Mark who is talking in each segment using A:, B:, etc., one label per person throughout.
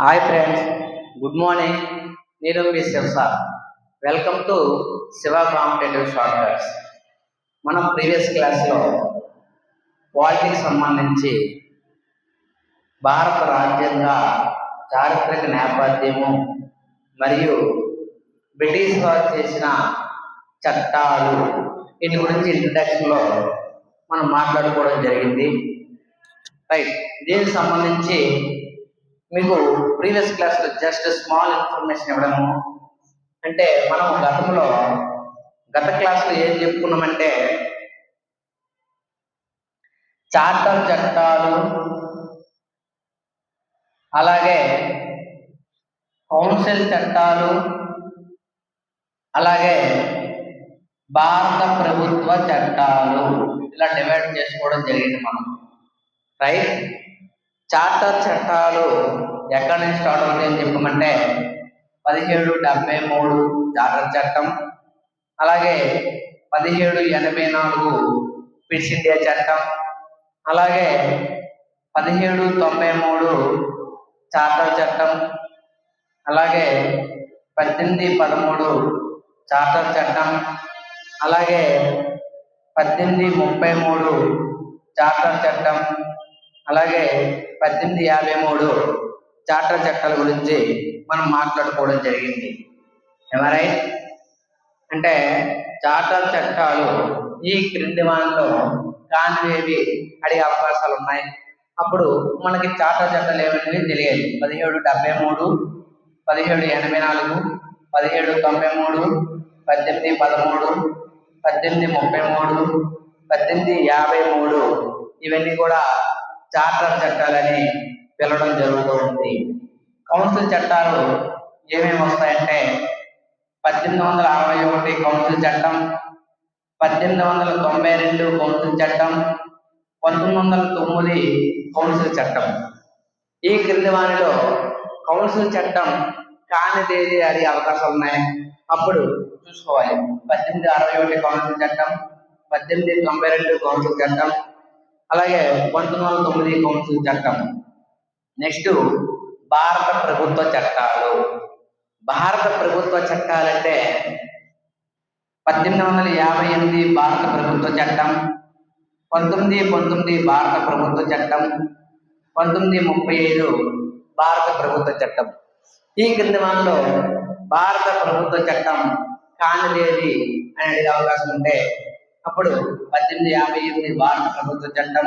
A: Hi friends, good morning. నేను మీ Shiva sir. Welcome to Shiva competitive shortcuts. మనం previous క్లాస్లో పాలిటిక్స్ సంబంధించి భారత రాజ్యాంగ చారిత్రక నేపథ్యము మరియు బ్రిటిష్ వారు చేసిన చట్టాలు వీటి గురించి ఇంట్రడక్షన్లో మనం మాట్లాడుకోవడం జరిగింది. రైట్, దీనికి సంబంధించి మీకు ప్రీవియస్ క్లాస్లో జస్ట్ స్మాల్ ఇన్ఫర్మేషన్ ఇవ్వడము అంటే మనం గత క్లాస్లో ఏం చెప్పుకున్నామంటే చార్టర్ చట్టాలు, అలాగే కౌన్సిల్ చట్టాలు, అలాగే భారత ప్రభుత్వ చట్టాలు ఇలా డివైడ్ చేసుకోవడం జరిగింది మనం. రైట్, చార్టర్ చట్టాలు ఎక్కడి నుంచి స్టార్ట్ అవుతాయని చెప్పమంటే 1773 చార్టర్ చట్టం, అలాగే 1784 పిట్స్ ఇండియా చట్టం, అలాగే 1793 చార్టర్ చట్టం, అలాగే 1813 చార్టర్ చట్టం, అలాగే 1833 చార్టర్ చట్టం, అలాగే 1853 చార్టర్ చట్టాల గురించి మనం మాట్లాడుకోవడం జరిగింది. రైట్, అంటే చార్టర్ చట్టాలు ఈ క్రింది వాటిలో కానివేవి అడిగే అవకాశాలు ఉన్నాయి. అప్పుడు మనకి చార్టర్ చట్టాలు ఏమనేవి తెలియాలి. 1773, 1784, 1793, 1813, 1833, 1853 ఇవన్నీ కూడా చార్టర్ చట్టాలని పిలవడం జరుగుతూ ఉంది. కౌన్సిల్ చట్టాలు ఏమేమి వస్తాయంటే 1861 కౌన్సిల్ చట్టం, 1892 కౌన్సిల్ చట్టం, 1909 కౌన్సిల్ చట్టం. ఈ క్రింది వారిలో కౌన్సిల్ చట్టం కానిదేది అడిగే అవకాశాలు ఉన్నాయి. అప్పుడు చూసుకోవాలి. 1861 కౌన్సిల్ చట్టం, 1892 కౌన్సిల్ చట్టం, అలాగే 1909 కౌన్సిల్ చట్టం. నెక్స్ట్ భారత ప్రభుత్వ చట్టాలు. భారత ప్రభుత్వ చట్టాలంటే 1858 భారత ప్రభుత్వ చట్టం, 1919 భారత ప్రభుత్వ చట్టం, 1935 భారత ప్రభుత్వ చట్టం. ఈ క్రింది వాటిలో భారత ప్రభుత్వ చట్టం కానిదేది అని అడిగే అవకాశం ఉంటే అప్పుడు 1858 భారత ప్రభుత్వ చట్టం,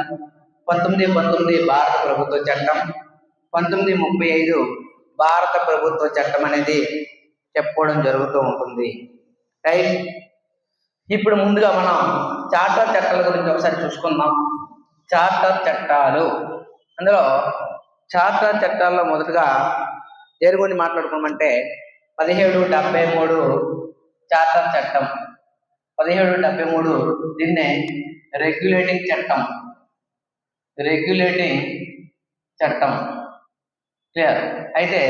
A: 1919 భారత ప్రభుత్వ చట్టం, 1935 భారత ప్రభుత్వ చట్టం అనేది చెప్పుకోవడం జరుగుతూ ఉంటుంది. రైట్, ఇప్పుడు ముందుగా మనం చార్టర్ చట్టాల గురించి ఒకసారి చూసుకుందాం. చార్టర్ చట్టాలు, అందులో చార్టర్ చట్టాల్లో మొదటగా దేని గురించి మాట్లాడుకోమంటే 1773 చార్టర్ చట్టం. 1773 దీన్నే రెగ్యులేటింగ్ చట్టం. క్లియర్. అయితే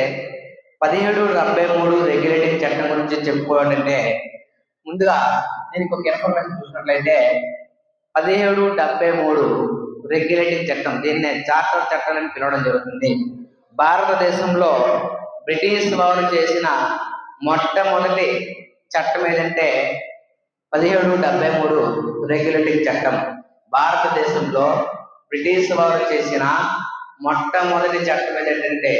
A: 1773 రెగ్యులేటింగ్ చట్టం గురించి చెప్పుకోవాలంటే ముందుగా దీనికి ఒక ఇన్ఫర్మేషన్ చూసినట్లయితే 1773 రెగ్యులేటింగ్ చట్టం, దీన్నే చార్టర్ చట్టాలని పిలవడం జరుగుతుంది. భారతదేశంలో బ్రిటిష్ వారు చేసిన మొట్టమొదటి చట్టం ఏదంటే 1773 రెగ్యులేటింగ్ చట్టం. భారతదేశంలో బ్రిటిష్ వారు చేసిన మొట్టమొదటి చట్టం ఏంటంటే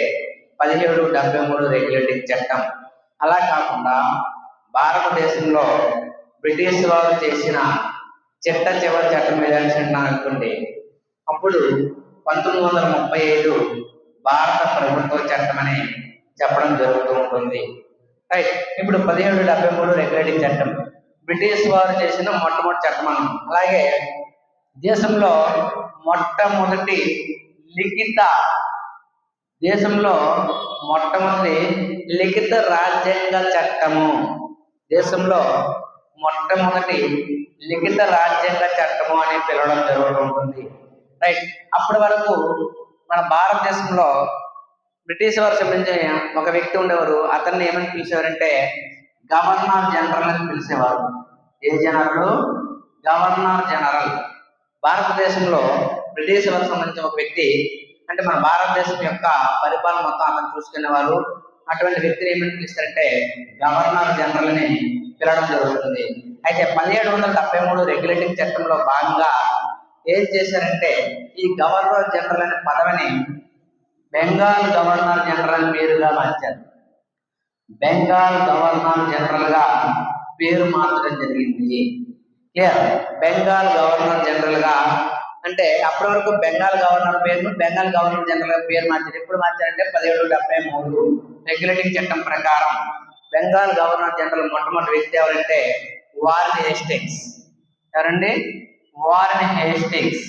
A: 1773 రెగ్యులేటింగ్ చట్టం. అలా కాకుండా భారతదేశంలో బ్రిటిష్ వారు చేసిన చివరి చట్టం ఏదంటే అనుకోండి, అప్పుడు 1935 భారత ప్రభుత్వ చట్టం అని చెప్పడం జరుగుతూ ఉంటుంది. రైట్, ఇప్పుడు 1773 రెగ్యులేటింగ్ చట్టం బ్రిటిష్ వారు చేసిన మొట్టమొదటి చట్టం అన్నాం. అలాగే దేశంలో మొట్టమొదటి లిఖిత రాజ్యాంగ చట్టము, దేశంలో మొట్టమొదటి లిఖిత రాజ్యాంగ చట్టము అని పిలవడం జరుగుతూ ఉంటుంది. రైట్, అప్పటి వరకు మన భారతదేశంలో బ్రిటిష్ వారు సంబంధించిన ఒక వ్యక్తి ఉండేవారు. అతన్ని ఏమని పిలిచేవారంటే గవర్నర్ జనరల్ అని పిలిచేవారు. ఏ జనరల్? Governor general. భారతదేశంలో బ్రిటిష్ వారికి సంబంధించిన ఒక వ్యక్తి అంటే మన భారతదేశం యొక్క పరిపాలన మొత్తం అతను చూసుకునేవారు. అటువంటి వ్యక్తిని ఏమని పిలుస్తారంటే గవర్నర్ జనరల్ అని పిలవడం జరుగుతుంది. అయితే 1773 రెగ్యులేటింగ్ చట్టంలో భాగంగా ఏం చేశారంటే ఈ గవర్నర్ జనరల్ అనే పదవిని బెంగాల్ గవర్నర్ జనరల్ పేరుగా మార్చారు. బెంగాల్ గవర్నర్ జనరల్ గా పేరు మార్చడం జరిగింది. క్లియర్? బెంగాల్ గవర్నర్ జనరల్ గా అంటే అప్పటి వరకు బెంగాల్ గవర్నర్ పేరును బెంగాల్ గవర్నర్ జనరల్ గా పేరు మార్చారు. ఎప్పుడు మార్చారంటే 1773 రెగ్యులేటింగ్ చట్టం ప్రకారం బెంగాల్ గవర్నర్ జనరల్ మొట్టమొదటి వ్యక్తి ఎవరంటే వారెన్ హేస్టింగ్స్. ఎవరండి? Warren Hastings.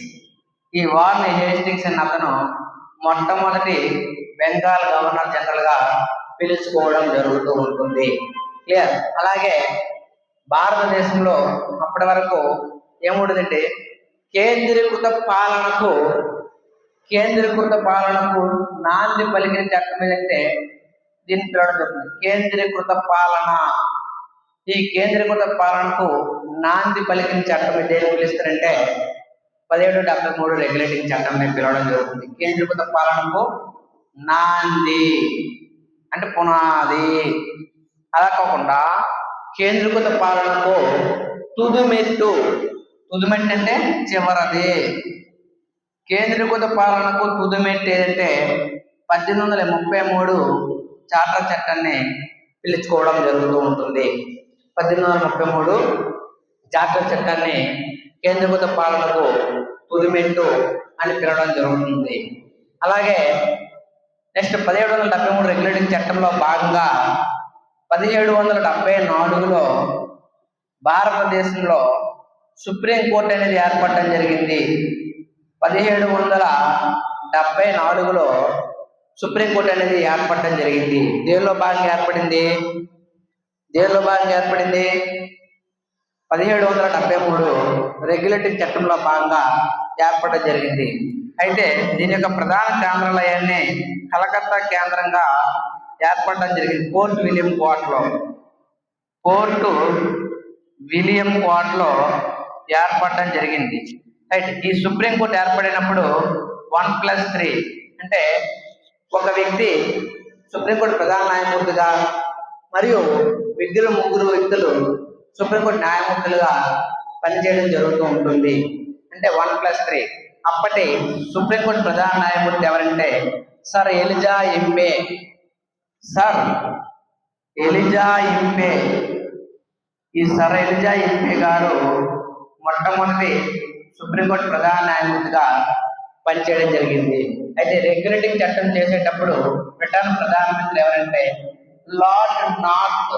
A: ఈ వారెన్ హేస్టింగ్స్ అన్న అతను మొట్టమొదటి బెంగాల్ గవర్నర్ జనరల్ గా పిలుచుకోవడం జరుగుతూ ఉంటుంది. క్లియర్? అలాగే భారతదేశంలో అప్పటి వరకు ఏముండదంటే కేంద్రీకృత పాలనకు నాంది పలికిన చట్టం ఏదంటే దీన్ని పిలవడం జరుగుతుంది కేంద్రీకృత పాలన. ఈ కేంద్రీకృత పాలనకు నాంది పలికిన చట్టం దేని పిలుస్తారంటే 1773 రెగ్యులేటింగ్ చట్టం పిలవడం జరుగుతుంది. కేంద్రీకృత పాలనకు నాంది అంటే పునాది. అలా కాకుండా కేంద్రీకృత పాలనకు తుదిమెట్టు అంటే చివరది. కేంద్రీకృత పాలనకు తుదిమెట్టు ఏదంటే 1833 చార్టర్ చట్టాన్ని పిలుచుకోవడం జరుగుతూ ఉంటుంది. 1833 చార్టర్ చట్టాన్ని కేంద్రీకృత పాలనకు తుదిమెట్టు అని పిలవడం జరుగుతుంది. అలాగే నెక్స్ట్ 1773 రెగ్యులేటింగ్ చట్టంలో భాగంగా 1774లో భారతదేశంలో సుప్రీంకోర్టు అనేది ఏర్పడటం జరిగింది. 1774లో సుప్రీంకోర్టు అనేది ఏర్పడటం జరిగింది. దేనిలో భాగంగా ఏర్పడింది? 1773 రెగ్యులేటింగ్ చట్టంలో భాగంగా ఏర్పడటం జరిగింది. అయితే దీని యొక్క ప్రధాన కేంద్రాలయాన్ని కలకత్తా కేంద్రంగా ఏర్పడటం జరిగింది. ఫోర్ట్ విలియం కోర్టులో ఏర్పడటం జరిగింది. రైట్? ఈ సుప్రీంకోర్టు ఏర్పడినప్పుడు 1+3 అంటే ఒక వ్యక్తి సుప్రీంకోర్టు ప్రధాన న్యాయమూర్తిగా మరియు ముగ్గురు వ్యక్తులు సుప్రీంకోర్టు న్యాయమూర్తులుగా పనిచేయడం జరుగుతూ ఉంటుంది. అంటే 1+3. అప్పటి సుప్రీంకోర్టు ప్రధాన న్యాయమూర్తి ఎవరంటే సర్ ఎలిజా ఇంపే. ఈ సర్ ఎలిజా ఇంపే గారు మొట్టమొదటి సుప్రీంకోర్టు ప్రధాన న్యాయమూర్తిగా పనిచేయడం జరిగింది. అయితే రెగ్యులేటింగ్ చట్టం చేసేటప్పుడు బ్రిటన్ ప్రధానమంత్రి ఎవరంటే లార్డ్ నార్త్.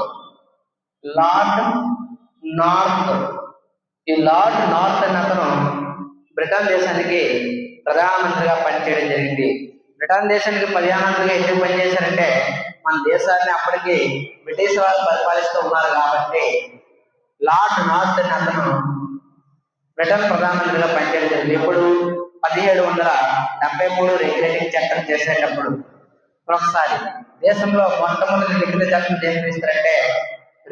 A: ఈ లార్డ్ నార్త్ అనే అతను బ్రిటన్ దేశానికి ప్రధానమంత్రిగా పనిచేయడం జరిగింది. బ్రిటన్ దేశానికి ప్రధానమంత్రిగా ఎందుకు పనిచేశారంటే మన దేశాన్ని అప్పటికి బ్రిటిష్ వాళ్ళు పరిపాలిస్తూ ఉన్నారు కాబట్టి లార్డ్ నార్త్ అనే అతను బ్రిటన్ ప్రధానమంత్రిగా పనిచేయడం జరిగింది. ఎప్పుడు? 1773 రెగ్యులేటింగ్ చట్టం చేసేటప్పుడు. ఒకసారి దేశంలో మొట్టమొదటి లిఖిత చట్టం చేస్తారంటే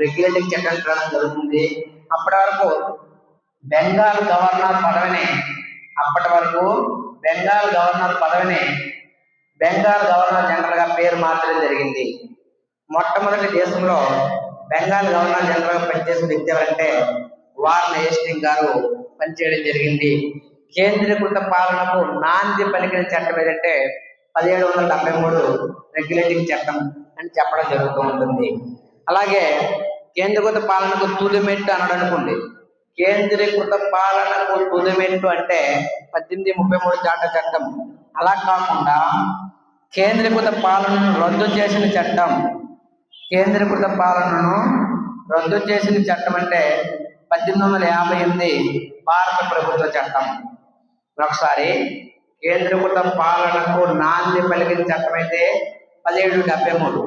A: రెగ్యులేటింగ్ చట్టం పిలవడం జరుగుతుంది. అప్పటి వరకు బెంగాల్ గవర్నర్ పదవిని బెంగాల్ గవర్నర్ జనరల్ గా పేరు మార్చడం జరిగింది. మొట్టమొదటి దేశంలో బెంగాల్ గవర్నర్ జనరల్ గా పనిచేసిన వ్యక్తి ఎవరంటే వారెన్ హేస్టింగ్స్ గారు పనిచేయడం జరిగింది. కేంద్రీకృత పాలనకు నాంది పలికిన చట్టం ఏదంటే 1773 రెగ్యులేటింగ్ చట్టం అని చెప్పడం జరుగుతూ ఉంటుంది. అలాగే కేంద్రీకృత పాలనకు తుదిమెట్టు అనడం అనుకోండి. కేంద్రీకృత పాలనకు తుదిమెట్టు అంటే 1833 చార్టర్ చట్టం. అలా కాకుండా కేంద్రీకృత పాలనను రద్దు చేసిన చట్టం. కేంద్రీకృత పాలనను రద్దు చేసిన చట్టం అంటే 1858 భారత ప్రభుత్వ చట్టం. ఒకసారి కేంద్రీకృత పాలనకు నాంది పలికిన చట్టం అయితే 1773.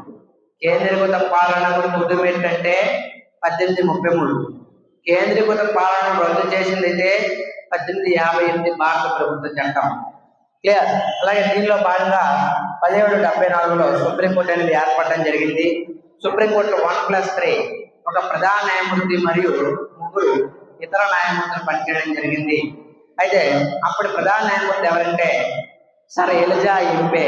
A: కేంద్రీకృత పాలనకు తుదిమెట్టు అంటే 1833. కేంద్రీకృత పాలనను రద్దు చేసింది అయితే 1858 భారత ప్రభుత్వ చట్టం. క్లియర్? అలాగే దీనిలో భాగంగా 1774లో సుప్రీంకోర్టు అనేది ఏర్పడడం జరిగింది. సుప్రీంకోర్టు 1+3 ఒక ప్రధాన న్యాయమూర్తి మరియు 3 ఇతర న్యాయమూర్తులు పనిచేయడం జరిగింది. అయితే అప్పుడు ప్రధాన న్యాయమూర్తి ఎవరంటే sir Eliza Ampere.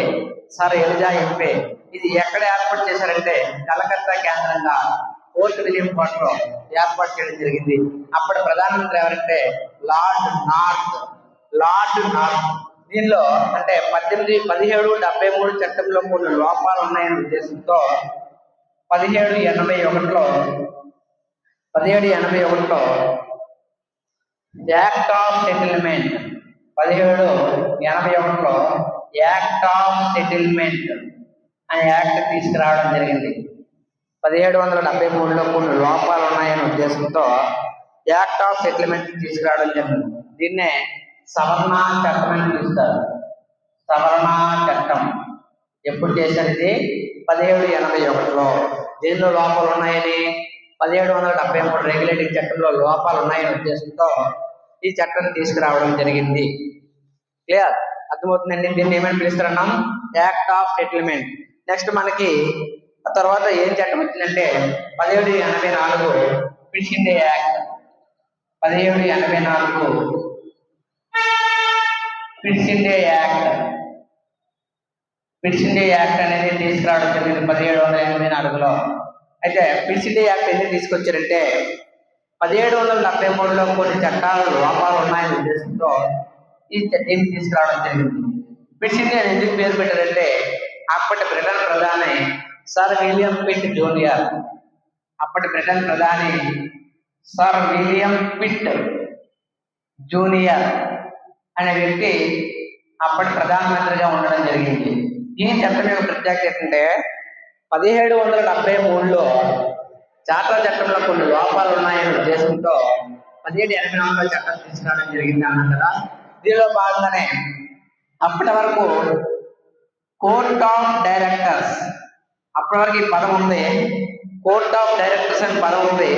A: Sir Eliza Ampere ఇది ఎక్కడ ఏర్పాటు చేశారంటే కలకత్తా కేంద్రంగా ఫోర్ట్ విలియం కోటలో ఏర్పాటు చేయడం జరిగింది. అప్పటి ప్రధానమంత్రి ఎవరంటే లార్డ్ నార్త్. దీనిలో అంటే 1773 చట్టంలో కొన్ని లోపాలు ఉన్నాయనే ఉద్దేశంతో 1781లో యాక్ట్ ఆఫ్ సెటిల్మెంట్ 1781లో యాక్ట్ ఆఫ్ సెటిల్మెంట్ అనే యాక్ట్ తీసుకురావడం జరిగింది. 1773లో కొన్ని లోపాలు ఉన్నాయనే ఉద్దేశంతో యాక్ట్ ఆఫ్ సెటిల్మెంట్ తీసుకురావడం జరిగింది. దీన్నే సవరణ చట్టం అని పిలుస్తారు. సవరణ చట్టం ఎప్పుడు చేశారు? ఇది 1781లో. దీనిలో లోపాలు ఉన్నాయని 1773 రెగ్యులేటింగ్ చట్టంలో లోపాలు ఉన్నాయనే ఉద్దేశంతో ఈ చట్టం తీసుకురావడం జరిగింది. క్లియర్? అర్థమవుతుందండి. దీన్ని ఏమని పిలుస్తారన్నాం? Act of settlement. నెక్స్ట్ మనకి ఆ తర్వాత ఏం చట్టం వచ్చిందంటే 1784 quit India act. 1784 quit India act అనేది తీసుకురావడం జరిగింది 1784లో. అయితే క్విట్ ఇండియా యాక్ట్ ఎందుకు తీసుకొచ్చారంటే 1773లో కొన్ని చట్టాలు లోపాలు ఉన్నాయనే ఉద్దేశంతో దీన్ని తీసుకురావడం జరిగింది. క్విట్ ఇండియా ఎందుకు పేరు పెట్టారంటే అప్పటి బ్రిటన్ ప్రధాని సర్ విలియం పిట్ జూనియర్. అప్పటి బ్రిటన్ ప్రధాని సర్ విలియం పిట్ జూనియర్ అనే వ్యక్తి అప్పటి ప్రధానమంత్రిగా ఉండడం జరిగింది. ఈ చట్టం యొక్క ప్రత్యేకత ఏంటంటే 1773లో చార్టర్ చట్టంలో కొన్ని లోపాలు ఉన్నాయనే ఉద్దేశంతో 1784లో చట్టం తీసుకురావడం జరిగింది అన్నారు కదా. దీనిలో భాగంగానే అప్పటి వరకు కోర్ట్ ఆఫ్ డైరెక్టర్స్, అప్పటి వరకు ఈ పదం ఉంది. కోర్ట్ ఆఫ్ డైరెక్టర్స్ అనే పదం ఉంది.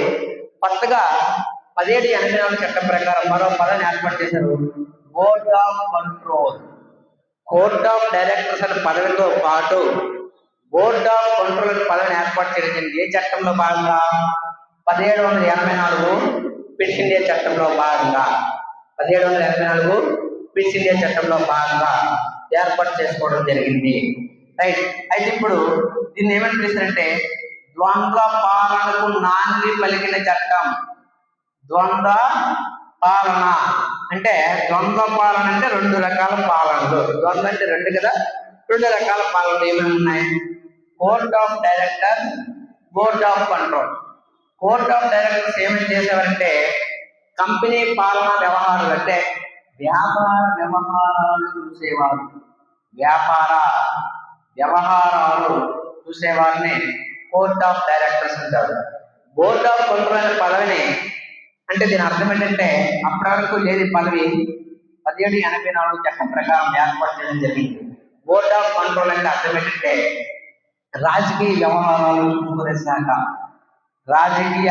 A: కొత్తగా 1784 చట్టం ప్రకారం మరో పదాన్ని ఏర్పాటు చేశారు, board of control. Court of directors అనే పదవితో పాటు బోర్డ్ ఆఫ్ కంట్రోల్ అనే పదవిని ఏర్పాటు చేయడం ఏ చట్టంలో భాగంగా 1784 క్విట్ ఇండియా చట్టంలో భాగంగా 1784 క్విట్ ఇండియా చట్టంలో భాగంగా ఏర్పాటు చేసుకోవడం జరిగింది. రైట్. అయితే ఇప్పుడు దీన్ని ఏమని పిలుస్తారంటే ద్వంద్వ పాలనకు నాంది పలికిన చట్టం. ద్వంద్వ పాలన అంటే రెండు రకాల పాలనలు. ద్వంద్వ అంటే రెండు కదా, రెండు రకాల పాలనలు ఏమేమి ఉన్నాయి? Court of director, board of control. Court of directors ఏమేమి చేసేవారంటే కంపెనీ పాలనా వ్యవహారాలు అంటే వ్యాపార వ్యవహారాలు చూసేవారు. వ్యాపార వ్యవహారాలు చూసేవారిని కోర్ట్ ఆఫ్ డైరెక్టర్స్ అంటారు. బోర్డ్ ఆఫ్ కంట్రోల్ అనే పదవిని అంటే దీని అర్థం ఏంటంటే అప్పటి వరకు లేని పదవి 1784 చట్టం ప్రకారం ఏర్పాటు చేయడం జరిగింది. బోర్డ్ ఆఫ్ కంట్రోల్ అంటే అర్థం ఏంటంటే రాజకీయ వ్యవహారాలు చూసుకునే శాఖ. రాజకీయ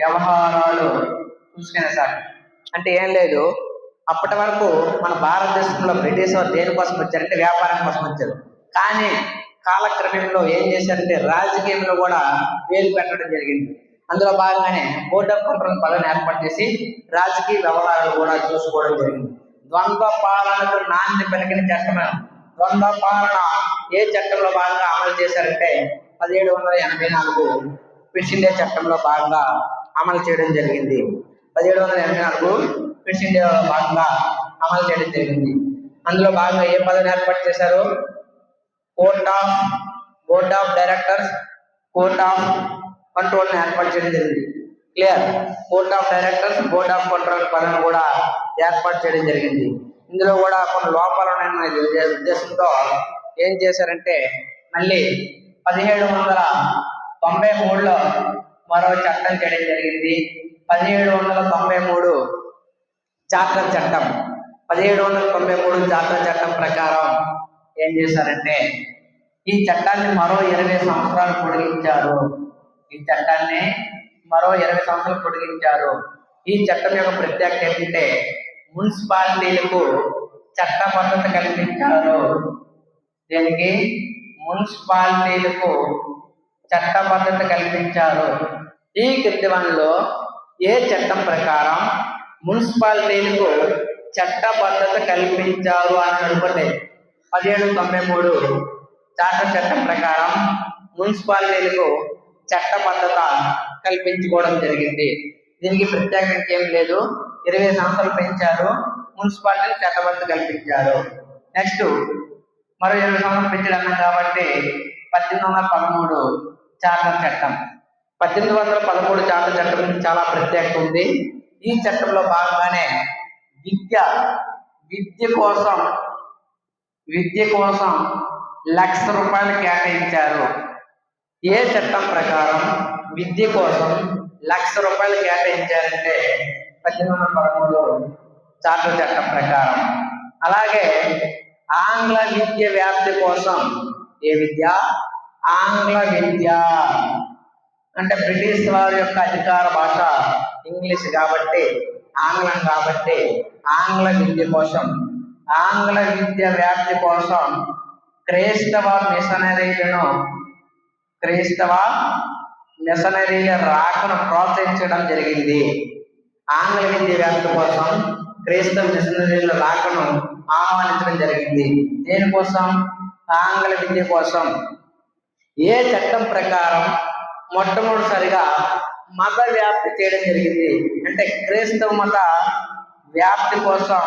A: వ్యవహారాలు చూసుకునే శాఖ అంటే ఏం లేదు, అప్పటి వరకు మన భారతదేశంలో బ్రిటిష్ వారు దేనికోసం వచ్చారంటే వ్యాపారం కోసం వచ్చారు. కానీ కాలక్రమంలో ఏం చేశారంటే రాజకీయంలో కూడా వేలు పెట్టడం జరిగింది. అందులో భాగంగానే బోర్డ్ ఆఫ్ కంట్రోల్ పదవిని ఏర్పాటు చేసి రాజకీయ వ్యవహారాలు కూడా చూసుకోవడం జరిగింది. ద్వంద్వ పాలనకు నాంది పలికిన చట్టం. ద్వంద్వ పాలన ఏ చట్టంలో భాగంగా అమలు చేశారంటే 1784 క్విట్ ఇండియా చట్టంలో భాగంగా అమలు చేయడం జరిగింది. 1784 క్విట్ ఇండియాలో భాగంగా అమలు చేయడం జరిగింది. అందులో భాగంగా ఏ పదవిని ఏర్పాటు చేశారు? Board of directors, court of control ని ఏర్పాటు చేయడం జరిగింది. Clear? Court of directors, board of control పదవిని కూడా ఏర్పాటు చేయడం జరిగింది. ఇందులో కూడా కొన్ని లోపాలు ఉన్నాయన్న ఉద్దేశంతో ఏం చేశారంటే మళ్ళీ 1793లో మరో చట్టం చేయడం జరిగింది. 1793 చార్టర్ చట్టం. 1793 చార్టర్ చట్టం ప్రకారం ఏం చేశారంటే ఈ చట్టాన్ని మరో 20 సంవత్సరాలు పొడిగించారు. ఈ చట్టాన్ని మరో 20 సంవత్సరాలు పొడిగించారు. ఈ చట్టం యొక్క ప్రత్యేకత ఏంటంటే మున్సిపాలిటీలకు చట్టబద్ధత కల్పించారు. దీనికి మున్సిపాలిటీలకు చట్టబద్ధత కల్పించారు. ఈ క్రింది వానిలో ఏ చట్టం ప్రకారం మున్సిపాలిటీలకు చట్టబద్ధత కల్పించారు అని అనుకోండి. 1793 చార్టర్ చట్టం ప్రకారం మున్సిపాలిటీలకు చట్టబద్ధత కల్పించుకోవడం జరిగింది. దీనికి ప్రత్యేకంగా ఏం లేదు, 20 సంవత్సరాలు పెంచారు, మున్సిపాలిటీలు చట్టబద్ధత కల్పించారు. నెక్స్ట్ మరో 20 సంవత్సరాలు పెంచడం కాబట్టి 1813 చార్టర్ చట్టం. 1813 చార్టర్ చట్టం చాలా ప్రత్యేకత ఉంది. ఈ చట్టంలో భాగంగానే విద్య కోసం ₹1,00,000 కేటాయించారు. ఏ చట్టం ప్రకారం విద్య కోసం ₹1,00,000 కేటాయించారంటే 1813 చార్టర్ చట్టం ప్రకారం. అలాగే ఆంగ్ల విద్య వ్యాప్తి కోసం ఏ విద్య? ఆంగ్ల విద్య అంటే బ్రిటిష్ వారి యొక్క అధికార భాష ఇంగ్లీష్ కాబట్టి, ఆంగ్లం కాబట్టి ఆంగ్ల విద్య కోసం, ఆంగ్ల విద్య వ్యాప్తి కోసం క్రైస్తవ మిషనరీల రాకను ప్రోత్సహించడం జరిగింది. ఆంగ్ల విద్య వ్యాప్తి కోసం క్రైస్తవ మిషనరీల రాకను ఆహ్వానించడం జరిగింది. దేనికోసం? ఆంగ్ల విద్య కోసం. ఏ చట్టం ప్రకారం మొట్టమొదటిసారిగా మత వ్యాప్తి చేయడం జరిగింది అంటే క్రైస్తవ మత వ్యాప్తి కోసం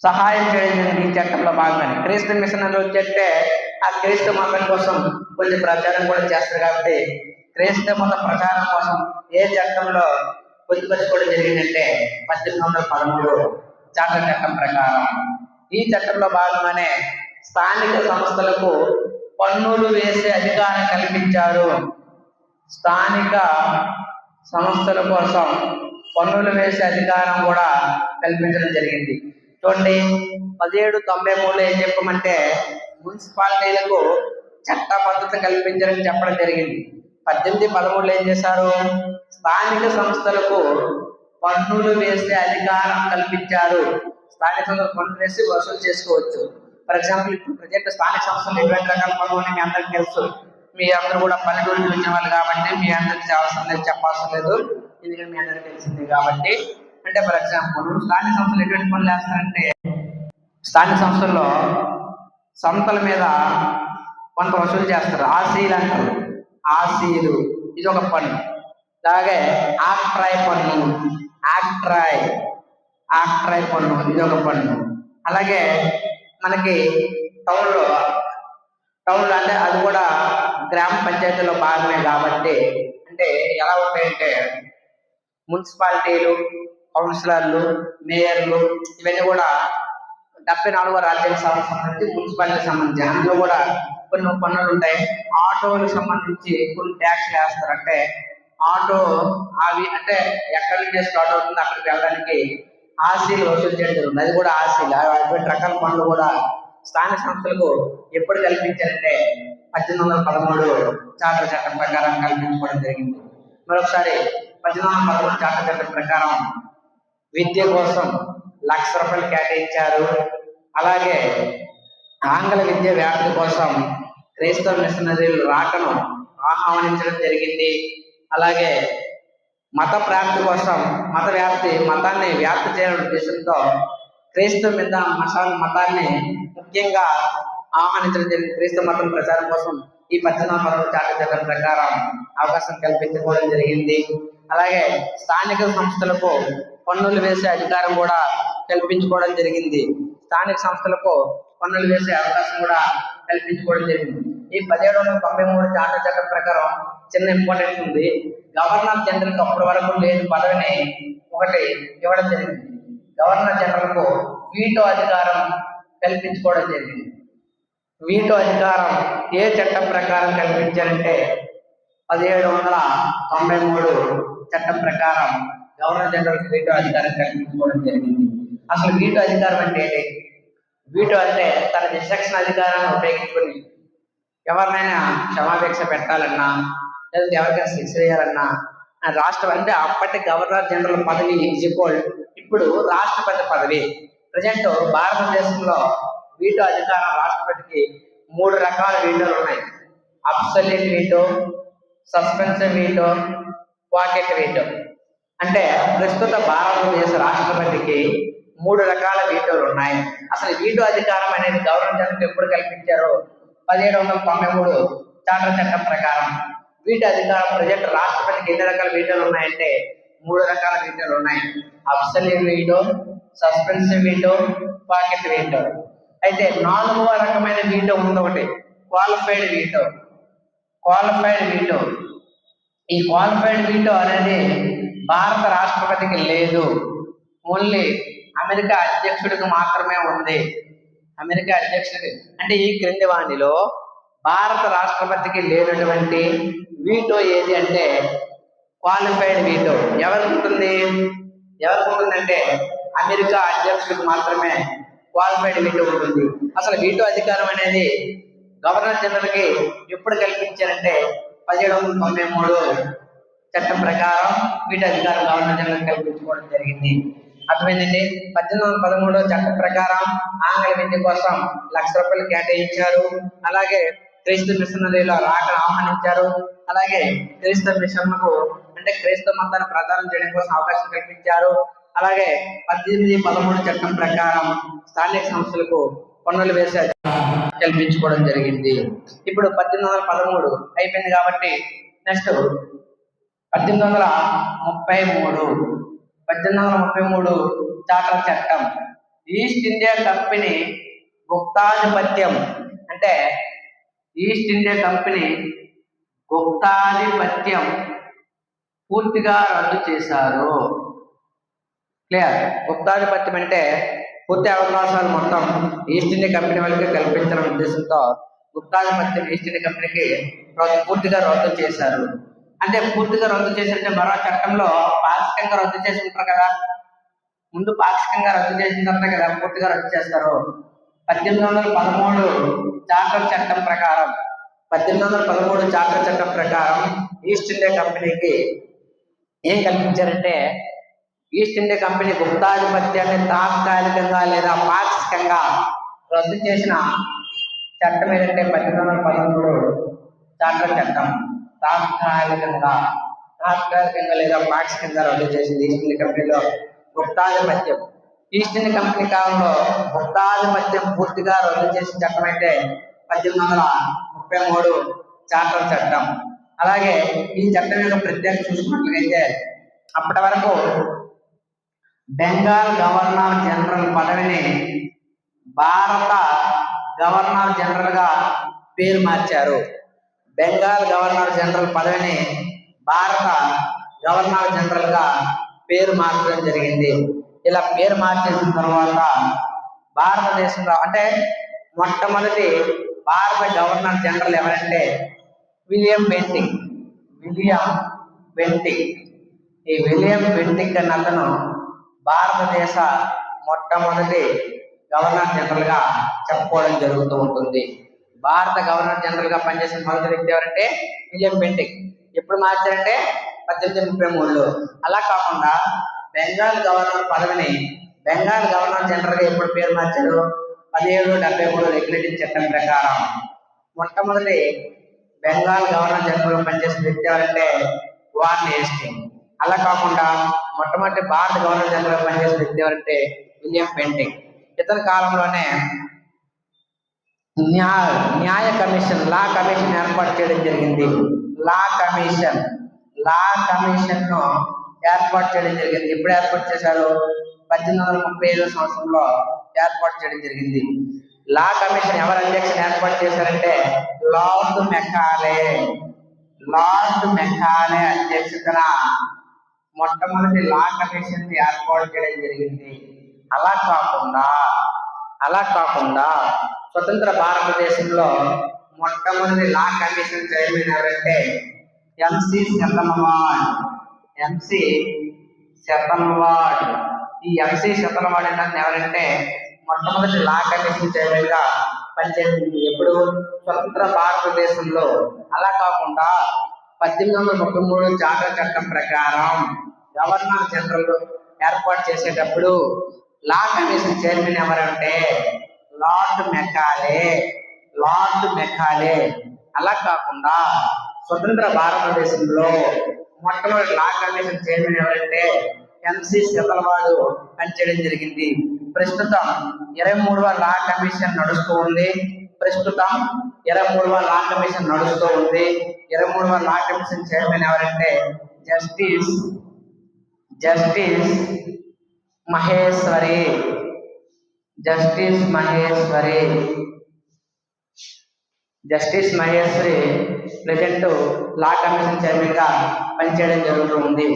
A: సహాయం చేయడం జరిగింది. ఈ చట్టంలో భాగంగానే క్రైస్తవ మిషనరీలు వచ్చేస్తే ఆ క్రైస్తవ మతం కోసం కొన్ని ప్రచారం కూడా చేస్తారు కాబట్టి క్రైస్తవ మత ప్రచారం కోసం ఏ చట్టంలో పొందుపరచుకోవడం జరిగిందంటే 1813 చార్టర్ చట్టం ప్రకారం. ఈ చట్టంలో భాగంగానే స్థానిక సంస్థలకు పన్నులు వేసే అధికారం కల్పించారు. స్థానిక సంస్థల కోసం పన్నులు వేసే అధికారం కూడా కల్పించడం జరిగింది. చూడండి, 1793 ఏం చెప్పమంటే మున్సిపాలిటీలకు చట్టబద్ధత కల్పించారని చెప్పడం జరిగింది. 1813 ఏం చేశారు? స్థానిక సంస్థలకు పన్నులు వేసే అధికారం కల్పించారు. స్థానిక సంస్థలు పన్నులు వేసి వసూలు చేసుకోవచ్చు. ఫర్ ఎగ్జాంపుల్, ఇప్పుడు ప్రజెంట్ స్థానిక సంస్థలు ఎటువంటి రకాల పనులు ఉన్నాయి మీ అందరికీ తెలుసు. మీ అందరూ కూడా పల్లెటూరు నుంచి వచ్చిన వాళ్ళు కాబట్టి మీ అందరికి చెప్పాల్సిన లేదు, ఎందుకంటే మీ అందరికీ తెలిసింది కాబట్టి. అంటే ఫర్ ఎగ్జాంపుల్, స్థానిక సంస్థలు ఎటువంటి పనులు వేస్తారంటే స్థానిక సంస్థల్లో సంస్థల మీద కొంత వసూలు చేస్తారు. ఆర్సీలు అంటారు. ఆర్సీలు ఇది ఒక పన్ను. అలాగే ఆక్ట్రాయ్ పన్ను, ఆక్ట్రాయ్ పన్ను ఇది ఒక పన్ను. అలాగే మనకి టౌన్లో అంటే అది కూడా గ్రామ పంచాయతీలో భాగమే కాబట్టి, అంటే ఎలా ఉంటాయంటే మున్సిపాలిటీలు, కౌన్సిలర్లు, మేయర్లు ఇవన్నీ కూడా 74వ రాజ్యాంగ సభకు సంబంధించి మున్సిపాలిటీకి సంబంధించి అందులో కూడా కొన్ని పన్నులు ఉంటాయి. ఆటోలకు సంబంధించి కొన్ని ట్యాక్స్ వేస్తారు. అంటే ఆటో అవి అంటే ఎక్కడి నుంచి స్టార్ట్ అవుతుంది అక్కడికి వెళ్ళడానికి ఆర్సీలు వసూలు చేయడం జరుగుతుంది. అది కూడా ఆర్సీలు అటువంటి రకాల పనులు కూడా స్థానిక సంస్థలకు ఎప్పుడు కల్పించారంటే 1813 చార్టర్ చట్టం ప్రకారం కల్పించుకోవడం జరిగింది. మరొకసారి 1813 చార్టర్ చట్టం ప్రకారం విద్య కోసం ₹1,00,000 కేటాయించారు. అలాగే ఆంగ్ల విద్య వ్యాప్తి కోసం క్రైస్తవ మిషనరీల రాకను ఆహ్వానించడం జరిగింది. అలాగే మత ప్రాప్తి కోసం మతాన్ని వ్యాప్తి చేయడం ఉద్దేశంతో క్రైస్తవ మతాన్ని ముఖ్యంగా ఆహ్వానించడం జరిగింది. క్రైస్తవ మతం ప్రచారం కోసం ఈ 1813 చార్టర్ చట్టం ప్రకారం అవకాశం కల్పించుకోవడం జరిగింది. అలాగే స్థానిక సంస్థలకు పన్నులు వేసే అధికారం కూడా కల్పించుకోవడం జరిగింది. స్థానిక సంస్థలకు పన్నులు వేసే అవకాశం కూడా కల్పించుకోవడం జరిగింది. ఈ 1793 చార్టర్ చట్టం ప్రకారం చిన్న ఇంపార్టెన్స్ ఉంది. గవర్నర్ జనరల్ అప్పటి వరకు లేని పదవిని ఒకటి ఇవ్వడం జరిగింది. గవర్నర్ జనరల్ కు వీటో అధికారం కల్పించుకోవడం జరిగింది. వీటో అధికారం ఏ చట్టం ప్రకారం కల్పించారంటే 1793 చట్టం ప్రకారం గవర్నర్ జనరల్ వీటో అధికారం కల్పించుకోవడం జరిగింది. అసలు వీటో అధికారం అంటే ఏంటి? వీటో అంటే తన విచక్షణ అధికారాన్ని ఉపయోగించుకొని ఎవరినైనా క్షమాపేక్ష పెట్టాలన్నా లేకపోతే ఎవరికైనా శిక్ష చేయాలన్నా రాష్ట్రపతి అంటే అప్పటి గవర్నర్ జనరల్ పదవి ఇప్పుడు రాష్ట్రపతి పదవి. ప్రజెంట్ భారతదేశంలో వీటో అధికారం రాష్ట్రపతికి 3 రకాల వీటోలు ఉన్నాయి. Absolute veto, suspension veto, pocket veto. అంటే ప్రస్తుత భారతదేశ రాష్ట్రపతికి మూడు రకాల వీటోలు ఉన్నాయి. అసలు వీటో అధికారం అనేది గవర్నర్ జనరల్ ఎప్పుడు కల్పించారో 1793 చార్టర్ చట్టం ప్రకారం. వీటో అధికారం ప్రజెంట్ రాష్ట్రపతికి ఎన్ని రకాల వీటోలు ఉన్నాయంటే మూడు రకాల వీటోలు ఉన్నాయి. Absolute veto, suspensive veto, pocket veto. అయితే నాలుగవ రకమైన వీటో ఉంది ఒకటి, క్వాలిఫైడ్ వీటో. క్వాలిఫైడ్ వీటో, ఈ క్వాలిఫైడ్ వీటో అనేది భారత రాష్ట్రపతికి లేదు, ఓన్లీ అమెరికా అధ్యక్షుడికి మాత్రమే ఉంది. అమెరికా అధ్యక్షుడికి అంటే ఈ క్రింది వాణిలో భారత రాష్ట్రపతికి లేనటువంటి వీటో ఏది అంటే క్వాలిఫైడ్ వీటో. ఎవరికి ఉంటుందంటే అమెరికా అధ్యక్షుడికి మాత్రమే క్వాలిఫైడ్ వీటో ఉంటుంది. అసలు వీటో అధికారం అనేది గవర్నర్ జనరల్కి ఎప్పుడు కల్పించారంటే 1793 చట్టం ప్రకారం వీటో అధికారం గవర్నర్ జనరల్ కల్పించుకోవడం జరిగింది. అర్థమైందండి. 1813 చట్టం ప్రకారం ఆంగ్ల విద్య కోసం ₹1,00,000 కేటాయించారు. అలాగే క్రైస్తవ మిషనరీల రాకను ఆహ్వానించారు. అలాగే క్రైస్తవ మిషన్లకు అంటే క్రైస్తవ మతాన్ని ప్రచారం చేయడం కోసం అవకాశం కల్పించారు. అలాగే 1813 చట్టం ప్రకారం స్థానిక సంస్థలకు పన్నులు వేసే కల్పించుకోవడం జరిగింది. ఇప్పుడు 1813 అయిపోయింది కాబట్టి నెక్స్ట్ 1833 చార్టర్ చట్టం. ఈస్ట్ ఇండియా కంపెనీ గుప్తాధిపత్యం అంటే ఈస్ట్ ఇండియా కంపెనీ గుప్తాధిపత్యం పూర్తిగా రద్దు చేశారు. క్లియర్? గుప్తాధిపత్యం అంటే పూర్తి అవకాశాలు మొత్తం ఈస్ట్ ఇండియా కంపెనీ వాళ్ళకి కల్పించడం ఉద్దేశంతో గుప్తాధిపత్యం ఈస్ట్ ఇండియా కంపెనీకి పూర్తిగా రద్దు చేశారు. అంటే పూర్తిగా రద్దు చేసినట్టే మరో చట్టంలో పాక్షికంగా రద్దు చేసి ఉంటారు కదా, ముందు పాక్షికంగా రద్దు చేసిన తర్వాత కదా పూర్తిగా రద్దు చేస్తారు. 1813 చార్టర్ చట్టం ప్రకారం 1813 చార్టర్ చట్టం ప్రకారం ఈస్ట్ ఇండియా కంపెనీకి ఏం కల్పించారంటే ఈస్ట్ ఇండియా కంపెనీ గుప్తాధిపత్యాన్ని తాత్కాలికంగా లేదా పాక్షికంగా రద్దు చేసిన చట్టం ఏంటంటే 1813 చార్టర్ చట్టం. తాత్కాలికంగా లేదా పాక్షికంగా రద్దు చేసింది ఈస్ట్ ఇండియా కంపెనీలో గుప్తాధిపత్యం. ఈస్ట్ ఇండియా కంపెనీ కాలంలో గుప్తాధిపత్యం పూర్తిగా రద్దు చేసిన చట్టం అయితే 1833 చార్టర్ చట్టం. అలాగే ఈ చట్టం యొక్క ప్రత్యేకత చూసుకున్నట్లయితే అప్పటి వరకు బెంగాల్ గవర్నర్ జనరల్ పదవిని భారత గవర్నర్ జనరల్ గా పేరు మార్చారు. బెంగాల్ గవర్నర్ జనరల్ పదవిని భారత గవర్నర్ జనరల్ గా పేరు మార్చడం జరిగింది. ఇలా పేరు మార్చేసిన తర్వాత భారతదేశంలో అంటే మొట్టమొదటి భారత గవర్నర్ జనరల్ ఎవరంటే విలియం బెంటిక్. ఈ విలియం బెంటిక్ అన్న అతను భారతదేశ మొట్టమొదటి గవర్నర్ జనరల్ గా చెప్పుకోవడం జరుగుతూ ఉంటుంది. భారత గవర్నర్ జనరల్ గా పనిచేసిన మొదటి వ్యక్తి ఎవరంటే విలియం బెంటిక్. ఎప్పుడు మార్చారంటే 1833లో. అలా కాకుండా బెంగాల్ గవర్నర్ పదవిని బెంగాల్ గవర్నర్ జనరల్ గా ఎప్పుడు పేరు మార్చారు? 1773 రెగ్యులేటింగ్ చట్టం ప్రకారం. మొట్టమొదటి బెంగాల్ గవర్నర్ జనరల్ గా పనిచేసిన వ్యక్తి ఎవరంటే వార్న్ హేస్టింగ్స్. అలా కాకుండా మొట్టమొదటి భారత గవర్నర్ జనరల్ గా పనిచేసిన వ్యక్తి ఎవరంటే విలియం బెంటిక్. ఇతని కాలంలోనే న్యాయ కమిషన్ లా కమిషన్ ఏర్పాటు చేయడం జరిగింది. లా కమిషన్ ను ఏర్పాటు చేయడం జరిగింది. ఎప్పుడు ఏర్పాటు చేశారు? 1835 సంవత్సరంలో ఏర్పాటు చేయడం జరిగింది. లా కమిషన్ ఎవరు అధ్యక్షుని ఏర్పాటు చేశారంటే లార్డ్ మెకాలే అధ్యక్షతన మొట్టమొదటి లా కమిషన్ ఏర్పాటు చేయడం జరిగింది. అలా కాకుండా స్వతంత్ర భారతదేశంలో మొట్టమొదటి లా కమిషన్ చైర్మన్ ఎవరంటే ఎంసి శతన్వాడ్. ఈ ఎంసి శతన్వాడ్ అంటే ఎవరంటే మొట్టమొదటి లా కమిషన్ చైర్మన్ గా పనిచేసింది ఎప్పుడు? స్వతంత్ర భారతదేశంలో. అలా కాకుండా 1833 చార్టర్ చట్టం ప్రకారం గవర్నర్ జనరల్ ఏర్పాటు చేసేటప్పుడు లా కమిషన్ చైర్మన్ ఎవరంటే లార్డ్ మెకాలే. అలా కాకుండా స్వతంత్ర భారతదేశంలో మొట్టమొదటి లా కమిషన్ చైర్మన్ ఎవరంటే ఎంసీ శతలవాడు పనిచేయడం జరిగింది. ప్రస్తుతం 23వ లా కమిషన్ నడుస్తూ ఉంది. 23వ లా కమిషన్ నడుస్తూ ఉంది. 23వ లా కమిషన్ చైర్మన్ ఎవరంటే justice Maheshwari. Justice Maheshwari present law commission chairman గా పనిచేయడం జరుగుతుంది.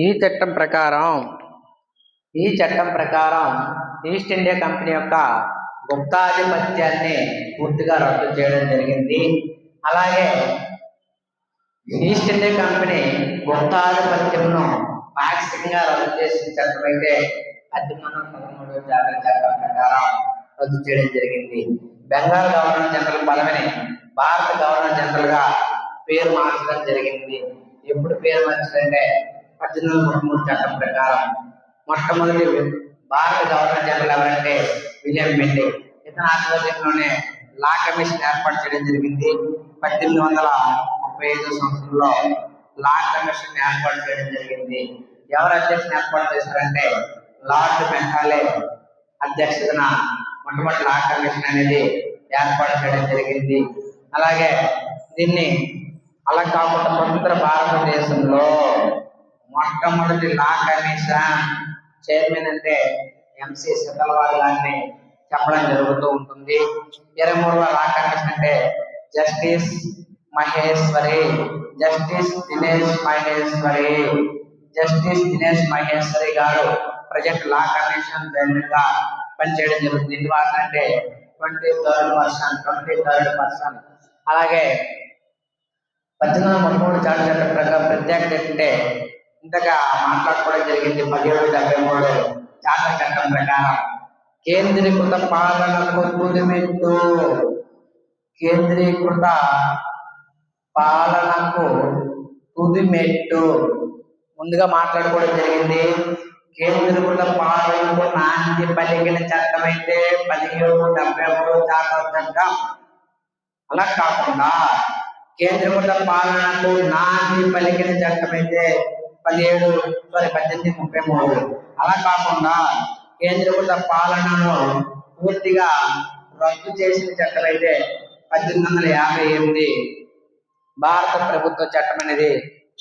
A: ఈ చట్టం ప్రకారం ఈస్ట్ ఇండియా కంపెనీ యొక్క గుప్తాధిపత్యాన్ని పూర్తిగా రద్దు చేయడం జరిగింది. అలాగే ఈస్ట్ ఇండియా కంపెనీ గుప్తాధిపత్యంను పాక్షికంగా రద్దు చేసిన చట్టం అయితే 1813 జాతీయ చట్టం ప్రకారం రద్దు చేయడం జరిగింది. బెంగాల్ గవర్నర్ జనరల్ పదవిని భారత గవర్నర్ జనరల్ గా పేరు మార్చడం జరిగింది. ఎప్పుడు పేరు మార్చారంటే 1833 చట్టం ప్రకారం. మొట్టమొదటి భారత గవర్నర్ జనరల్ ఎవరంటే విలియం బెంటింగ్. ఇతని ఆధ్వర్యంలోనే లా కమిషన్ ఏర్పాటు చేయడం జరిగింది. 1835 సంవత్సరంలో లా కమిషన్ ఏర్పాటు చేయడం జరిగింది. ఎవరు అధ్యక్షుని ఏర్పాటు చేశారంటే లార్డ్ మెకాలే అధ్యక్షతన మొట్టమొదటి లా కమిషన్ అనేది ఏర్పాటు చేయడం జరిగింది. అలాగే దీన్ని అలా కాకుండా స్వతంత్ర భారతదేశంలో మొట్టమొదటి లా కమిషన్ చైర్మన్ అంటే ఎంసీ శతలవాడు గారిని చెప్పడం జరుగుతూ ఉంటుంది. 23వ లా కమిషన్ అంటే జస్టిస్ దినేష్ మహేశ్వరి గారు ప్రజెంట్ లా కమిషన్ చైర్మన్ గా పనిచేయడం జరుగుతుంది. ఎందువల్ల అంటే 23rd పర్సన్. అలాగే 1833 చార్టర్ చట్టం ప్రకారం ప్రత్యేకత ఏంటంటే ఇంతగా మాట్లాడుకోవడం జరిగింది. 1773 చార్టర్ చట్టం ప్రకారం కేంద్రీకృత పాలనకు తుదిమెట్టు ముందుగా మాట్లాడుకోవడం జరిగింది. కేంద్రీకృత పాలనకు నాంది పలికిన చట్టం అయితే 1773 చార్టర్ చట్టం. అలా కాకుండా కేంద్రీకృత పాలనకు నాంది పలికిన చట్టం అయితే 1833. అలా కాకుండా కేంద్రీకృత పాలనను పూర్తిగా రద్దు చేసిన చట్టం అయితే 1858 భారత ప్రభుత్వ చట్టం అనేది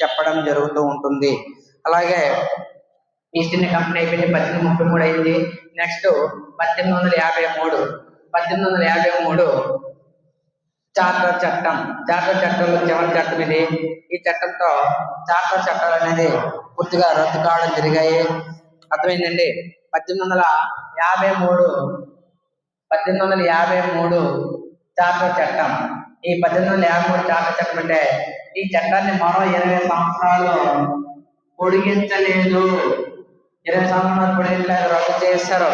A: చెప్పడం జరుగుతూ ఉంటుంది. అలాగే ఈస్ట్ ఇండియా కంపెనీ అయిపోయింది. 1833 అయింది. నెక్స్ట్ 1853 చార్టర్ చట్టంలో చివరి చట్టం ఇది. ఈ చట్టంతో చార్టర్ చట్టాలు అనేది పూర్తిగా రద్దు కావడం జరిగాయి. అర్థమైందండి. 1853 చార్టర్ చట్టం. ఈ 1853 చార్టర్ చట్టం అంటే ఈ చట్టాన్ని మరో 20 సంవత్సరాలు పొడిగించలేదు. 20 సంవత్సరాలు పొడిగించలేదు, రద్దు చేశారు.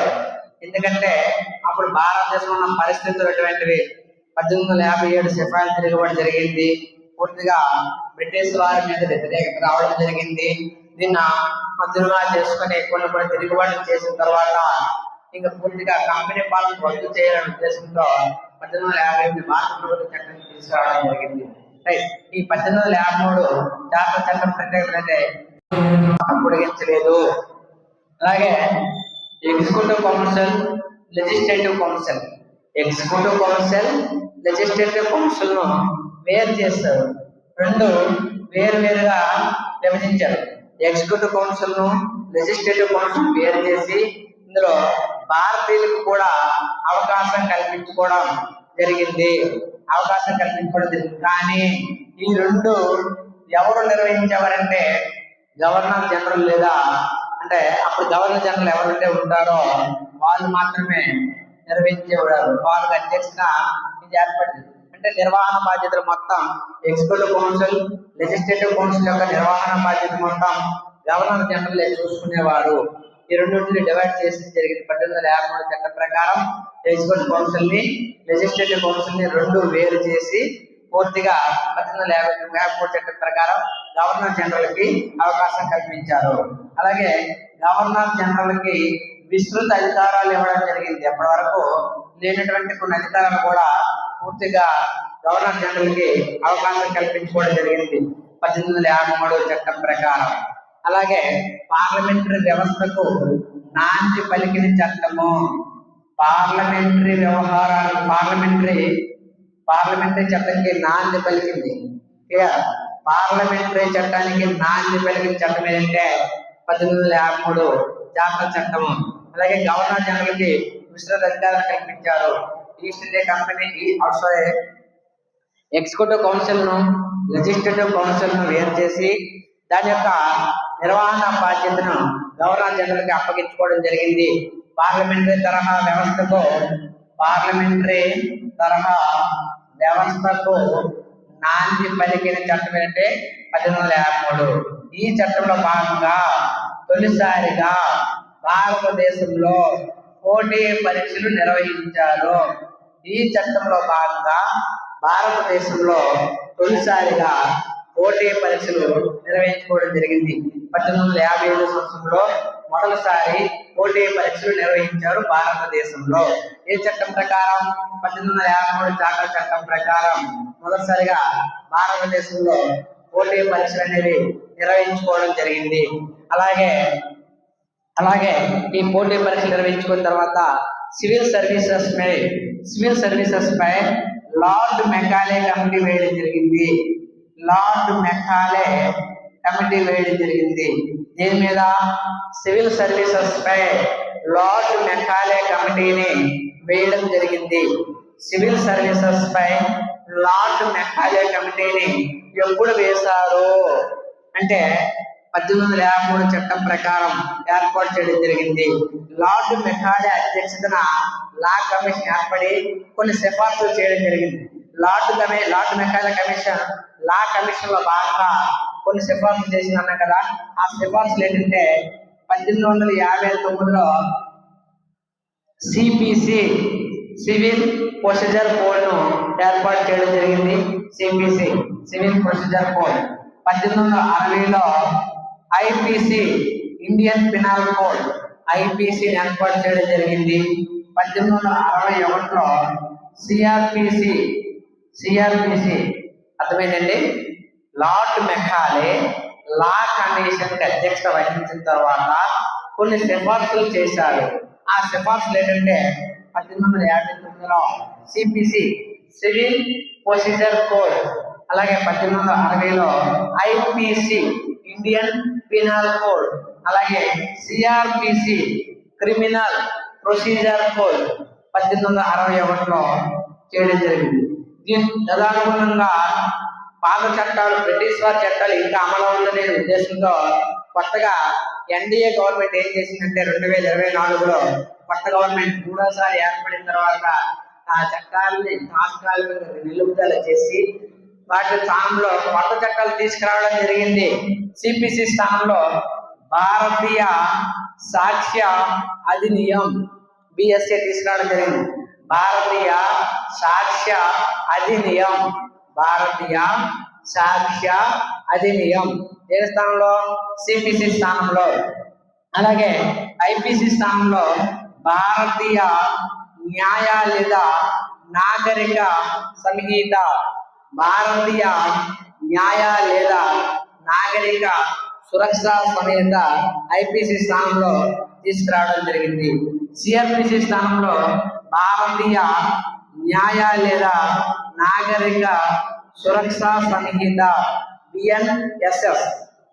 A: ఎందుకంటే అప్పుడు భారతదేశంలో ఉన్న పరిస్థితులు ఎటువంటివి. 1857 సిపాయిల తిరుగుబాటు జరిగింది. పూర్తిగా బ్రిటిష్ వారి మీద వ్యతిరేకత రావడం జరిగింది. దీన్ని మధ్యగా చేసుకుని కొన్ని తిరుగుబాటు చేసిన తర్వాత ఇంకా పూర్తిగా కంపెనీ పాలన రద్దు చేయాలనే ఉద్దేశంతో 1858 భారత ప్రభుత్వ చట్టం తీసుకురావడం జరిగింది. రైట్. ఈ 1853 చార్టర్ చట్టం ప్రత్యేకత అయితే పొడిగించలేదు. అలాగే ఎగ్జిక్యూటివ్ కౌన్సిల్, లెజిస్లేటివ్ కౌన్సిల్ ను వేరు చేస్తారు. రెండు వేరుగా విభజించారు. ఎగ్జిక్యూటివ్ కౌన్సిల్ ను, లెజిస్లేటివ్ కౌన్సిల్ వేరు చేసి ఇందులో భారతీయులకు కూడా అవకాశం కల్పించుకోవడం జరిగింది. కానీ ఈ రెండు ఎవరు నిర్వహించేవారంటే గవర్నర్ జనరల్ లేదా అంటే అప్పుడు గవర్నర్ జనరల్ ఎవరైతే ఉంటారో వాళ్ళు మాత్రమే నిర్వహించేవారు. వాళ్ళకి అధ్యక్షుగా ఇది ఏర్పడింది. అంటే నిర్వహణ బాధ్యతలు మొత్తం ఎగ్జిక్యూటివ్ కౌన్సిల్, లెజిస్లేటివ్ కౌన్సిల్ యొక్క నిర్వహణ బాధ్యత మొత్తం గవర్నర్ జనరల్ చూసుకునేవారు. ఈ రెండింటిని డివైడ్ చేసి జరిగింది. 1853 చట్టం ప్రకారం ఎగ్జిక్యూటివ్ కౌన్సిల్ ని, లెజిస్లేటివ్ కౌన్సిల్ ని రెండు వేరు చేసి పూర్తిగా 1853 చట్టం ప్రకారం గవర్నర్ జనరల్ కి అవకాశం కల్పించారు. అలాగే గవర్నర్ జనరల్ కి విస్తృత అధికారాలు ఇవ్వడం జరిగింది. అప్పటి వరకు లేనటువంటి కొన్ని అధికారాలు కూడా పూర్తిగా గవర్నర్ జనరల్ కి అవకాశం కల్పించుకోవడం జరిగింది. 1853 చట్టం ప్రకారం. అలాగే పార్లమెంటరీ వ్యవస్థకు నాంది పలికిన చట్టము, పార్లమెంటరీ వ్యవహారాలు పార్లమెంటరీ చట్టానికి నాంది పలికింది. పార్లమెంటరీ చట్టానికి నాంది పలికిన చట్టం ఏంటంటే 1853 జాతీయ చట్టము. అలాగే గవర్నర్ జనరల్ కి విస్తృత అధికారాలు కల్పించారు. East India company executive council ను లెజిస్లేటివ్ కౌన్సిల్ ను వేరు చేసి దాని యొక్క నిర్వహణ బాధ్యతను గవర్నర్ జనరల్ కి అప్పగించుకోవడం జరిగింది. పార్లమెంటరీ తరహా వ్యవస్థకు నాంది పలికిన చట్టం ఏంటంటే 1853. ఈ చట్టంలో భాగంగా తొలిసారిగా భారతదేశంలో పోటీ పరీక్షలు నిర్వహించారు. ఈ చట్టంలో భాగంగా భారతదేశంలో తొలిసారిగా పోటీ పరీక్షలు నిర్వహించుకోవడం జరిగింది. 1855 సంవత్సరంలో మొదటిసారి పోటీ పరీక్షలు నిర్వహించారు భారతదేశంలో. ఈ చట్టం ప్రకారం 1853 చార్టర్ చట్టం ప్రకారం మొదటిసారిగా భారతదేశంలో పోటీ పరీక్షలు అనేవి నిర్వహించుకోవడం జరిగింది. అలాగే ఈ పోటీ పరీక్షలు నిర్వహించుకున్న తర్వాత సివిల్ సర్వీసెస్ పై లార్డ్ మెకాలే కమిటీ వేయడం జరిగింది. దీని మీద సివిల్ సర్వీసెస్ పై లార్డ్ మెకాలే కమిటీని వేయడం జరిగింది. సివిల్ సర్వీసెస్ పై లార్డ్ మెకాలే కమిటీని ఎప్పుడు వేశారు అంటే 1853 చట్టం ప్రకారం ఏర్పాటు చేయడం జరిగింది. లార్డ్ మెకాలే అధ్యక్షతన లా కమిషన్ ఏర్పడి కొన్ని సిఫార్సులు చేయడం జరిగింది. Lord Macaulay commission law commission లో భాగంగా కొన్ని సిఫార్సులు చేసిందన్నాం కదా. ఆ సిఫార్సులు ఏంటంటే 1859లో సిపిసి సివిల్ ప్రొసీజర్ కోడ్ ను ఏర్పాటు చేయడం జరిగింది. CPC civil procedure code. 1860లో ఐపీసీ ఇండియన్ పినల్ కోడ్ ఐపీసీని ఏర్పాటు చేయడం జరిగింది. 1861లో సిఆర్పిసి అర్థమైందండి. లార్డ్ మెకాలే లా కమిషన్ కి అధ్యక్షత వహించిన తర్వాత కొన్ని సిఫార్సులు చేశారు. ఆ సిఫార్సులు ఏంటంటే 1859లో సిపిసి సివిల్ ప్రొసీజర్ కోడ్, అలాగే 1860లో ఐపీసీ ఇండియన్ పినల్ కోడ్, అలాగే సిఆర్పిసి క్రిమినల్ ప్రొసీజర్ కోడ్ 1861లో చేయడం జరిగింది. దీని తదనుగుణంగా పాత చట్టాలు, బ్రిటిష్ వారి చట్టాలు ఇంకా అమలు ఉందనే ఉద్దేశంతో కొత్తగా ఎన్డీఏ గవర్నమెంట్ ఏం చేసిందంటే 2024లో కొత్త గవర్నమెంట్ మూడోసారి ఏర్పడిన తర్వాత ఆ చట్టాలని తాత్కాలికంగా నిలుపుదల చేసి వాటి స్థానంలో కొత్త చట్టాలు తీసుకురావడం జరిగింది. సిపిసి స్థానంలో భారతీయ సాక్ష్య అధినియం బిఎస్ఏ తీసుకురావడం జరిగింది. భారతీయ సాక్ష్య అధినియం దేని స్థానంలో? సిపిసి స్థానంలో. అలాగే ఐపీసీ స్థానంలో భారతీయ న్యాయ లేదా నాగరిక సంహిత, భారతీయ న్యాయ లేదా నాగరిక సురక్ష సంహిత ఐపీసీ స్థానంలో తీసుకురావడం జరిగింది. సిఆర్పిసి స్థానంలో భారతీయ న్యాయ లేదా నాగరిక సురక్ష సంహిత బిఎన్ఎస్ఎస్,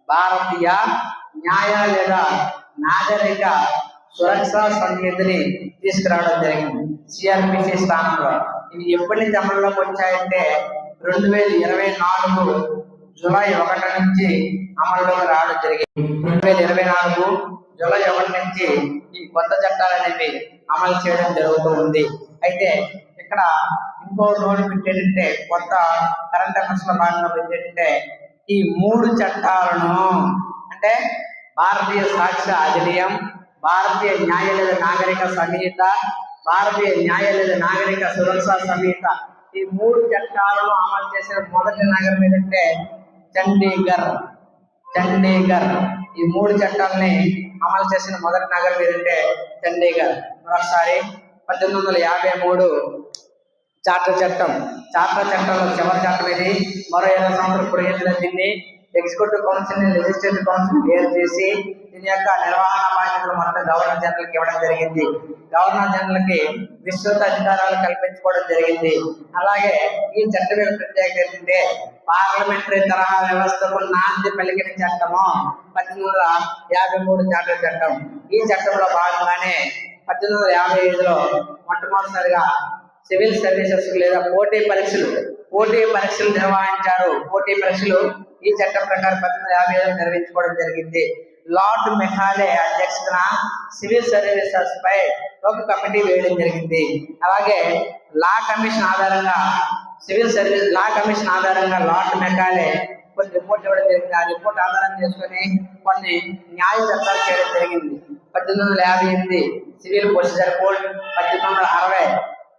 A: భారతీయ న్యాయ లేదా నాగరిక సురక్ష సంహితని తీసుకురావడం జరిగింది సిఆర్పిసి స్థానంలో. ఇవి ఎప్పటి నుంచి అమల్లోకి వచ్చాయంటే 2024 జూలై 1 నుంచి అమల్లోకి రావడం జరిగింది. 2024 జూలై 1 నుంచి ఈ కొత్త చట్టాలు అనేవి అమలు చేయడం జరుగుతూ ఉంది. అయితే ఇక్కడ ఇంకో నోట్ పెట్టేటంటే కొత్త కరెంట్ అఫైర్స్ లో భాగంగా పెట్టేటంటే ఈ 3 చట్టాలను అంటే భారతీయ సాక్ష్య అధినియం, భారతీయ న్యాయ లేదా నాగరిక సంహిత, భారతీయ న్యాయ లేదా నాగరిక సురక్ష సంహిత, ఈ 3 చట్టాలను అమలు చేసిన మొదటి నగరం ఏంటంటే చండీగఢ్. ఈ 3 చట్టాలని అమలు చేసిన మొదటి నగరం ఏంటంటే చండీగఢ్. మరొకసారి 1853 చార్టర్ చట్టంలో చివరి చట్టం ఇది. మరో 20 సంవత్సరాలు పొడిగించడం దీన్ని ఎగ్జిక్యూటివ్ కౌన్సిల్ ని లెజిస్లేటివ్ కౌన్సిల్ వేరు చేసి దీని యొక్క నిర్వహణ బాధ్యతలు మొత్తం గవర్నర్ జనరల్ కి ఇవ్వడం జరిగింది. గవర్నర్ జనరల్ కి విస్తృత అధికారాలు కల్పించుకోవడం జరిగింది. అలాగే ఈ చట్టం యొక్క ప్రత్యేకత ఏంటంటే పార్లమెంటరీ తరహా వ్యవస్థకు నాంది పలికిన చట్టము 1853 చార్టర్ చట్టం. ఈ చట్టంలో భాగంగానే 1855లో మొట్టమొదటిసారిగా సివిల్ సర్వీసెస్ లేదా పోటీ పరీక్షలు నిర్వహించారు. పోటీ పరీక్షలు ఈ చట్టం ప్రకారం 1855 నిర్వహించుకోవడం జరిగింది. లార్డ్ మెకాలే అధ్యక్షతన సివిల్ సర్వీసెస్ పై ఒక కమిటీ వేయడం జరిగింది. అలాగే లా కమిషన్ ఆధారంగా లార్డ్ మెకాలే కొన్ని రిపోర్ట్ ఇవ్వడం జరిగింది. ఆ రిపోర్ట్ ఆధారం చేసుకుని కొన్ని న్యాయ చట్టాలు చేయడం జరిగింది. 1858 civil procedure code, 1860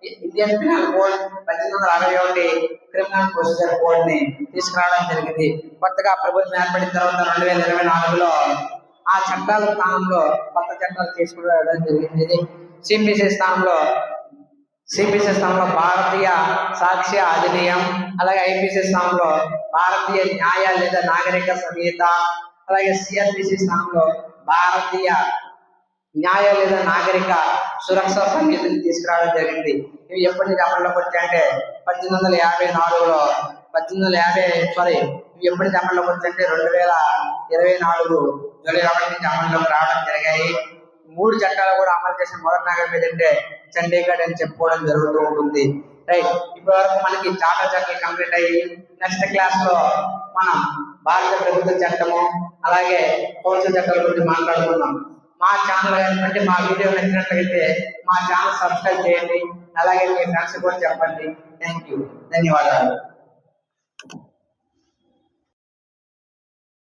A: Indian penal code, 1861 criminal procedure code ని తీసుకురావడం జరిగింది. కొత్తగా ప్రభుత్వం ఏర్పడిన తర్వాత 2024లో ఆ చట్టాల స్థానంలో కొత్త చట్టాలు తీసుకురావడం జరిగింది. సిపిసి స్థానంలో భారతీయ సాక్ష్య అధినియం, అలాగే ఐపీసీ స్థానంలో భారతీయ న్యాయ లేదా నాగరిక సంహిత, అలాగే సిఆర్పిసి స్థానంలో భారతీయ న్యాయ లేదా నాగరిక సురక్ష సంహితని తీసుకురావడం జరిగింది. ఇవి ఎప్పటి నుంచి అమల్లోకి వచ్చాయంటే 1854లో ఇవి ఎప్పటి నుంచి అమల్లోకి వచ్చాయంటే 2024 జూలై 1 నుంచి అమల్లోకి రావడం జరిగాయి. 3 చట్టాలు కూడా అమలు చేసిన మొదటి నగరం ఏదంటే చండీగఢ్ అని చెప్పుకోవడం జరుగుతూ ఉంటుంది. రైట్, ఇప్పటి వరకు మనకి చార్టర్ చట్టాలు కంప్లీట్ అయ్యి నెక్స్ట్ క్లాస్ లో మనం భారత ప్రభుత్వ చట్టము అలాగే కౌన్సిల్ చట్టాల గురించి మాట్లాడుకుందాం. మా ఛానల్ అంటే మా వీడియో నచ్చినట్లయితే మా ఛానల్ సబ్స్క్రైబ్ చేయండి. అలాగే మీ ఫ్రెండ్స్ కూడా చెప్పండి. థ్యాంక్ యూ, ధన్యవాదాలు.